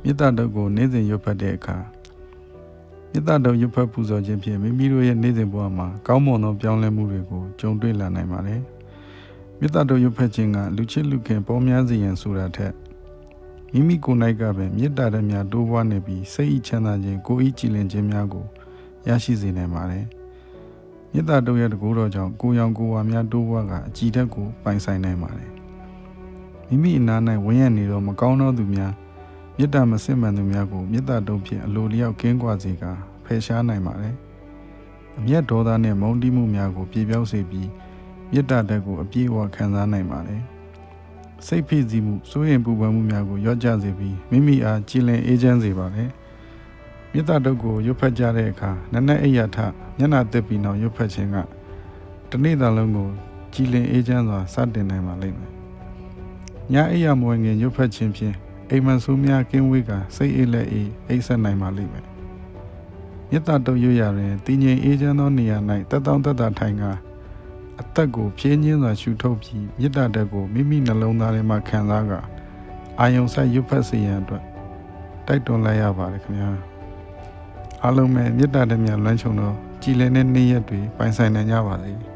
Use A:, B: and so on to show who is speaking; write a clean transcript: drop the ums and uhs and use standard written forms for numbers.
A: မေတ္တာတုတ်ကိုနေ့စဉ်ရွတ်ဖတ်တဲ့အခါမေတ္တာတုတ်ရွတ်ဖတ်ပူဇော်ခြင်းဖြင့်မိမိတို့ရဲ့နေ့စဉ်ဘဝမှာကောင်းမွန်သောပြောင်းလဲမှုတွေကိုကြုံတွေ့လာနိုင်ပါတယ်။မေတ္တာတုတ်ရွတ်ဖတ်ခြင်းကလူချစ်လူခင်ပေါများစေရန်ဆိုတာထက်မိမိကိုယ်၌ကပင်မေတ္တာဓာတ်များတိုးပွားနေပြီးစိတ်ဤချမ်းသာခြင်းကိုယ်ဤကြည်လင်ခြင်းများကိုရရှိစေနိုင်ပါတယ်။မေတ္တာတုတ်ရဲ့တကူတော်ကြောင့်ကိုယ်ရောင်ကိုယ်ဝါများတိုးပွားကအကြည်ဓာတ်ကိုပိုင်ဆိုင်နိုင်ပါတယ်။မိမိအနား၌ဝန်းရံနေသောမကောင်းသောသူများမေတ္တာမစစ်မှန်သူများကိုမေတ္တာတုတ်ဖြင့်အလိုလျောက်ကင်းကွာစေကာဖယ်ရှားနိုင်ပါတယ်။အမျက်ဒေါသနှင့်မုန်းတီးမှုများကိုပြေပြောက်စေပြီးမေတ္တာဓာတ်ကိုအပြည့်အဝခံစားနိုင်ပါတယ်။စိတ်ဖိစီးမှုစိုးရိမ်ပူပန်မှုများကိုရော့ကျစေပြီးမိမိအားကြည်လင်အေးချမ်းစေပါတယ်။မေတ္တာတုတ်ကိုရွတ်ဖတ်ကြတဲ့အခါနနက်အိယာထမျက်နှာတက်ပြီးနောက်ရွတ်ဖတ်ခြင်းကတစ်နေ့တာလုံးကိုကြည်လင်အေးချမ်းစွာစတင်နိုင်ပါလိမ့်မယ်။ညအိယာမဝင်ခင်ရွတ်ဖတ်ခြင်းဖြင့်အိမ်မဆိုးများကင်းဝေးကစိတ်အေးလက်အေးအိပ်ဆက်နိုင်ပါလိမ့်မယ်။မေတ္တာတုတ်ရွတ်ရရင်တည်ငြိမ်အေးချမ်းသောနေရာ၌တက်တောင့်တက်တာထိုင်ကအသက်ကိုဖြည်းညင်းစွာရှူထုတ်ပြီးမေတ္တာဓာတ်ကိုမိမိနှလုံးသားထဲမှာခံစားကအာယုံစိုက်ရွတ်ဖတ်စေရန်အတွက်တိုက်တွန်းလိုက်ရပါတယ်ခင်ဗျာအားလုံးပဲမေတ္တာဓာတ်များလွှမ်းခြုံသောကြည်လင်တဲ့နေ့ရက်တွေပိုင်ဆိုင်နိုင်ကြပါစေ။